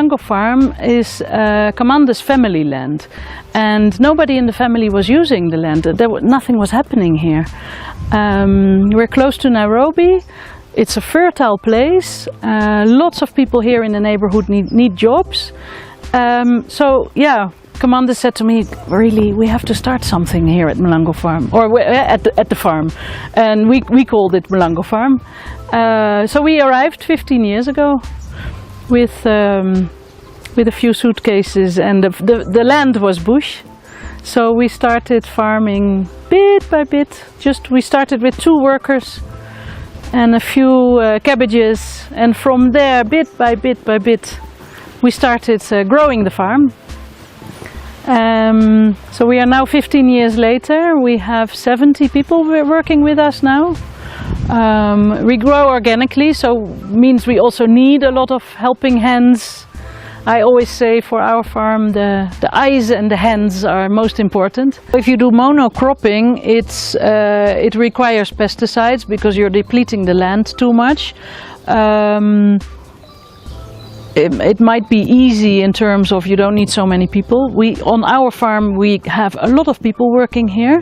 Mlango farm is Commander's family land, and nobody in the family was using the land. Nothing was happening here. We're close to Nairobi. It's a fertile place. Lots of people here in the neighborhood need jobs. So yeah, Commander said to me, really, we have to start something here at Mlango farm, or at the farm, and we called it Mlango farm. So we arrived 15 years ago with a few suitcases, and the land was bush. So we started farming bit by bit. We started with 2 workers and a few cabbages, and from there, bit by bit, we started growing the farm. So we are now 15 years later. We have 70 people working with us now. We grow organically, so means we also need a lot of helping hands. I always say for our farm the eyes and the hands are most important. If you do monocropping, it requires pesticides because you're depleting the land too much. It might be easy in terms of you don't need so many people. On our farm we have a lot of people working here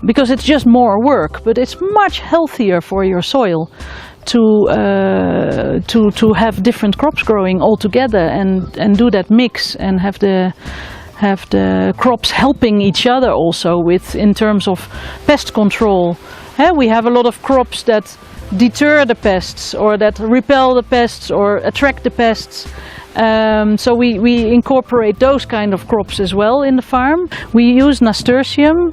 because it's just more work, but it's much healthier for your soil to have different crops growing all together and do that mix and have the crops helping each other also in terms of pest control. We have a lot of crops that deter the pests or that repel the pests or attract the pests. So we incorporate those kind of crops as well in the farm. We use nasturtium,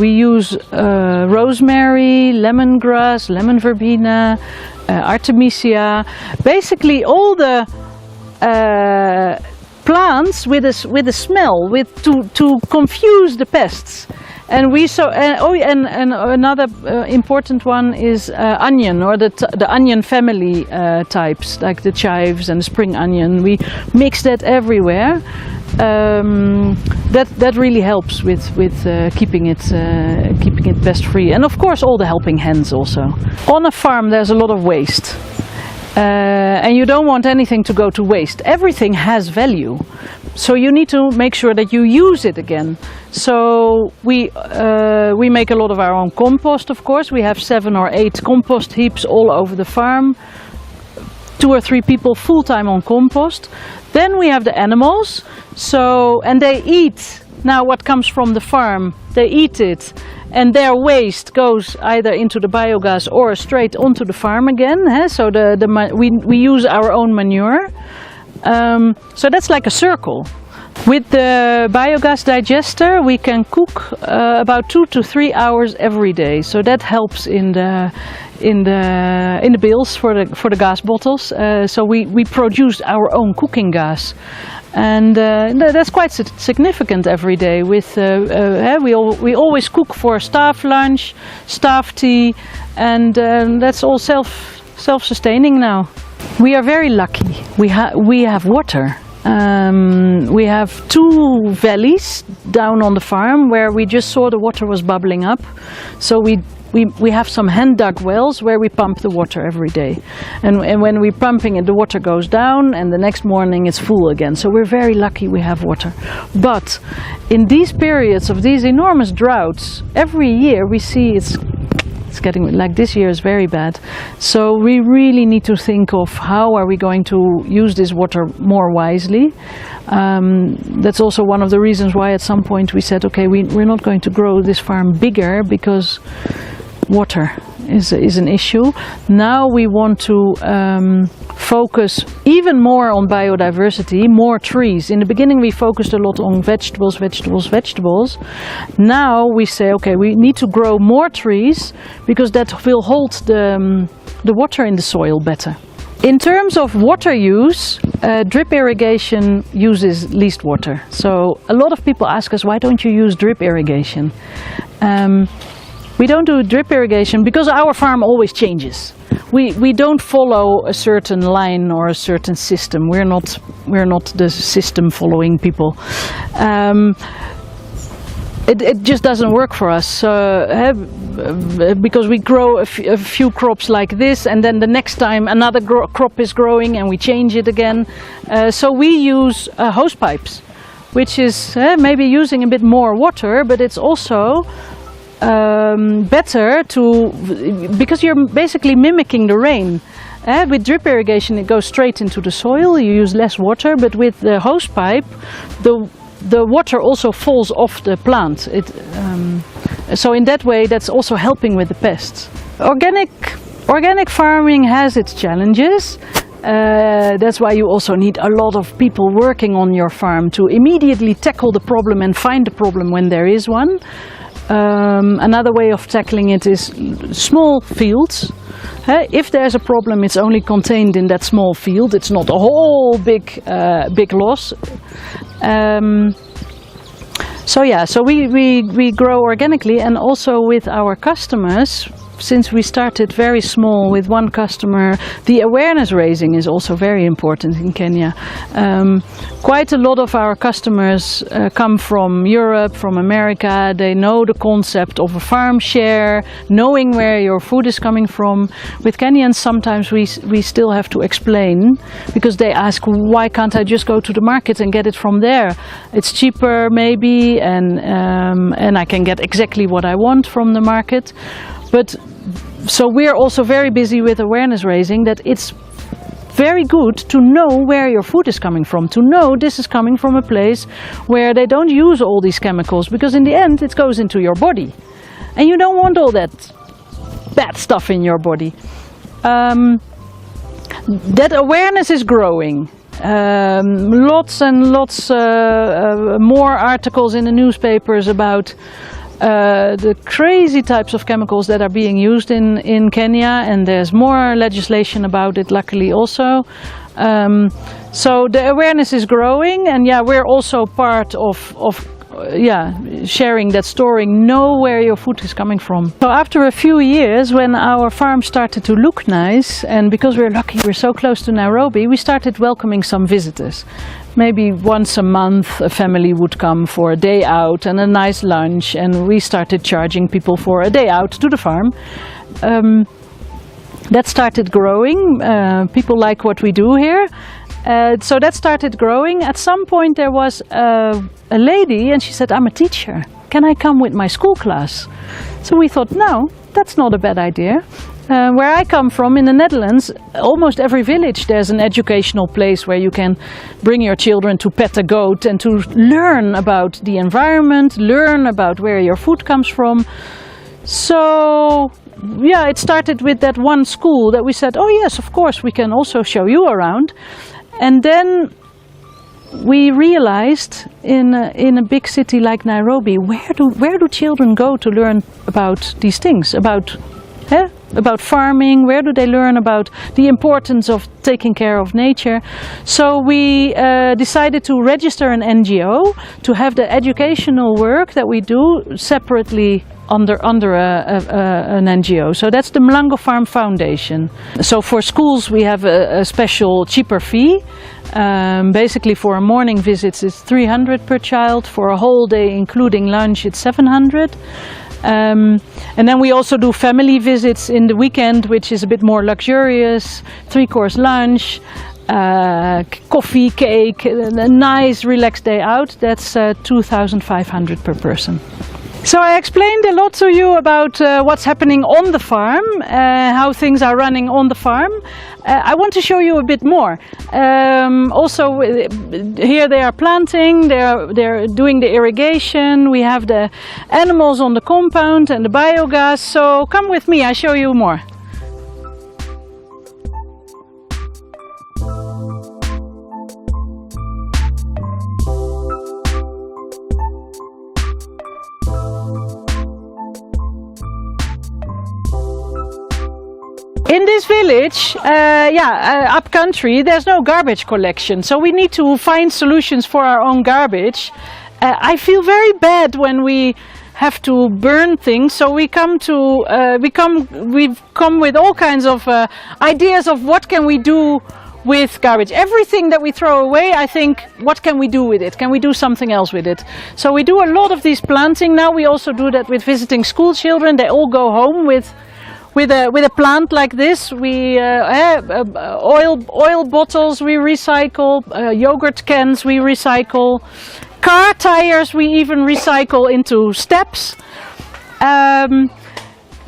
we use rosemary, lemongrass, lemon verbena, artemisia, basically all the plants with a smell, to confuse the pests. And another important one is onion, or the onion family types, like the chives and the spring onion. We mix that everywhere. That really helps with keeping it pest free, and of course all the helping hands also. On a farm there's a lot of waste. And you don't want anything to go to waste. Everything has value, so you need to make sure that you use it again. So we make a lot of our own compost, of course. We have 7 or 8 compost heaps all over the farm. 2 or 3 people full-time on compost. Then we have the animals, and they eat now what comes from the farm. They eat it, and their waste goes either into the biogas or straight onto the farm again. So we use our own manure. So that's like a circle. With the biogas digester we can cook about 2 to 3 hours every day. So that helps in the bills for the gas bottles. So we produce our own cooking gas. And that's quite significant every day. We always cook for staff lunch, staff tea, and that's all self-sustaining now. We are very lucky. We have water. We have 2 valleys down on the farm where we just saw the water was bubbling up. So we have some hand-dug wells where we pump the water every day. And when we're pumping it, the water goes down, and the next morning it's full again. So we're very lucky we have water. But in these periods of these enormous droughts, every year we see it's getting, like this year is very bad. So we really need to think of how are we going to use this water more wisely. That's also one of the reasons why at some point we said, okay, we're not going to grow this farm bigger because water is an issue. Now we want to focus even more on biodiversity, more trees. In the beginning we focused a lot on vegetables. Now we say, okay, we need to grow more trees because that will hold the water in the soil better. In terms of water use, drip irrigation uses least water. So a lot of people ask us, why don't you use drip irrigation? We don't do drip irrigation because our farm always changes. We don't follow a certain line or a certain system. We're not the system following people. It just doesn't work for us. because we grow a few crops like this, and then the next time another crop is growing and we change it again. So we use hose pipes, which is maybe using a bit more water, but it's also better because you're basically mimicking the rain. With drip irrigation it goes straight into the soil, you use less water, but with the hose pipe the water also falls off the plant. So in that way that's also helping with the pests. Organic farming has its challenges. That's why you also need a lot of people working on your farm to immediately tackle the problem and find the problem when there is one. Another way of tackling it is small fields. If there's a problem, it's only contained in that small field. It's not a whole big loss. So we grow organically, and also with our customers. Since we started very small with one customer, the awareness raising is also very important in Kenya. Quite a lot of our customers come from Europe, from America. They know the concept of a farm share, knowing where your food is coming from. With Kenyans sometimes we still have to explain, because they ask, why can't I just go to the market and get it from there? It's cheaper maybe, and I can get exactly what I want from the market. But so we're also very busy with awareness raising that it's very good to know where your food is coming from, to know this is coming from a place where they don't use all these chemicals, because in the end it goes into your body and you don't want all that bad stuff in your body. That awareness is growing. Lots and lots more articles in the newspapers about the crazy types of chemicals that are being used in Kenya, and there's more legislation about it luckily also. So the awareness is growing, and we're also part of sharing that story. Know where your food is coming from. So after a few years, when our farm started to look nice, and because we're lucky we're so close to Nairobi, we started welcoming some visitors. Maybe once a month a family would come for a day out and a nice lunch, and we started charging people for a day out to the farm. That started growing. People like what we do here. So that started growing. At some point there was a lady, and she said, I'm a teacher. Can I come with my school class? So we thought, no, that's not a bad idea. Where I come from in the Netherlands, almost every village there's an educational place where you can bring your children to pet a goat and to learn about the environment, learn about where your food comes from. So it started with that one school that we said, oh yes, of course, we can also show you around. And then we realized in a big city like Nairobi, where do children go to learn about these things, about farming? Where do they learn about the importance of taking care of nature? So we decided to register an NGO to have the educational work that we do separately under an NGO. So that's the Mlango Farm Foundation. So for schools we have a special cheaper fee. Basically for a morning visit it's 300 per child. For a whole day including lunch it's 700. And then we also do family visits in the weekend, which is a bit more luxurious, 3-course lunch, coffee, cake, a nice relaxed day out. That's 2,500 per person. So I explained a lot to you about what's happening on the farm, how things are running on the farm. I want to show you a bit more. Also, here they are planting, they're doing the irrigation, we have the animals on the compound and the biogas. So come with me, I show you more. In this village, up country, there's no garbage collection, so we need to find solutions for our own garbage. I feel very bad when we have to burn things, so we've come with all kinds of ideas of what can we do with garbage. Everything that we throw away, I think, what can we do with it? Can we do something else with it? So we do a lot of these planting now. We also do that with visiting school children. They all go home with a plant like this. We oil bottles we recycle, yogurt cans we recycle, car tires we even recycle into steps.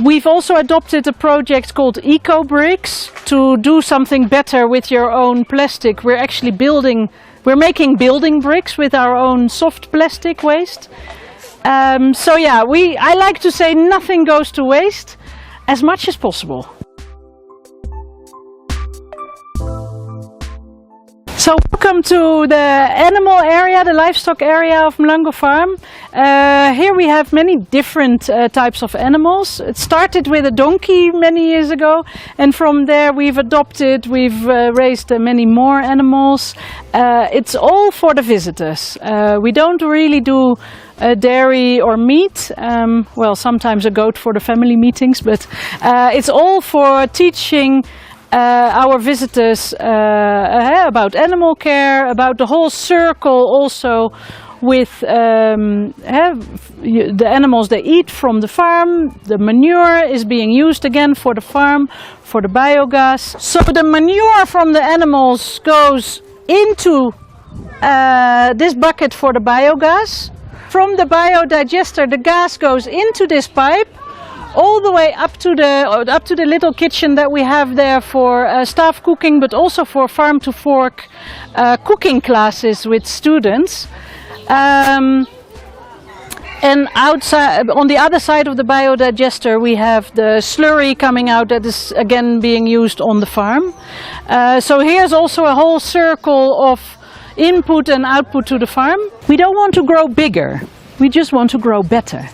We've also adopted a project called Eco Bricks to do something better with your own plastic. We're actually making building bricks with our own soft plastic waste. So yeah, I like to say nothing goes to waste, as much as possible. So welcome to the animal area, the livestock area of Mlango farm. Here we have many different types of animals. It started with a donkey many years ago, and from there we've raised many more animals. It's all for the visitors. We don't really do dairy or meat, well, sometimes a goat for the family meetings, but it's all for teaching our visitors about animal care, about the whole circle also with the animals they eat from the farm. The manure is being used again for the farm, for the biogas. So the manure from the animals goes into this bucket for the biogas. From the biodigester, the gas goes into this pipe, all the way up to the little kitchen that we have there for staff cooking, but also for farm to fork cooking classes with students. And outside, on the other side of the biodigester, we have the slurry coming out that is again being used on the farm. So here's also a whole circle of input and output to the farm. We don't want to grow bigger, we just want to grow better.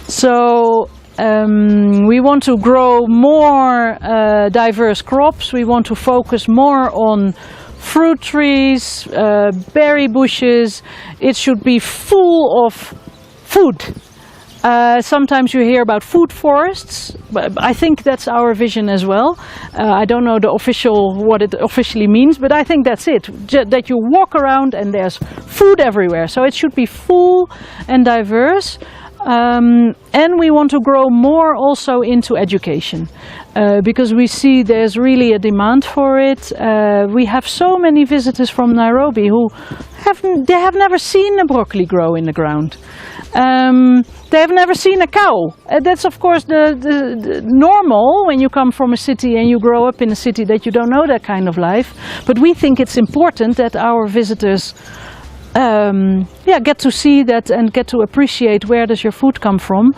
So we want to grow more diverse crops. We want to focus more on fruit trees, berry bushes. It should be full of food. Sometimes you hear about food forests, but I think that's our vision as well. I don't know what it officially means, but I think that's it. That you walk around and there's food everywhere. So it should be full and diverse. And we want to grow more also into education, because we see there's really a demand for it. We have so many visitors from Nairobi who have never seen a broccoli grow in the ground. They have never seen a cow. That's of course the normal when you come from a city and you grow up in a city, that you don't know that kind of life. But we think it's important that our visitors get to see that and get to appreciate where does your food come from.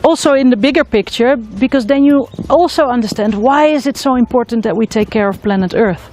Also in the bigger picture, because then you also understand why is it so important that we take care of planet Earth.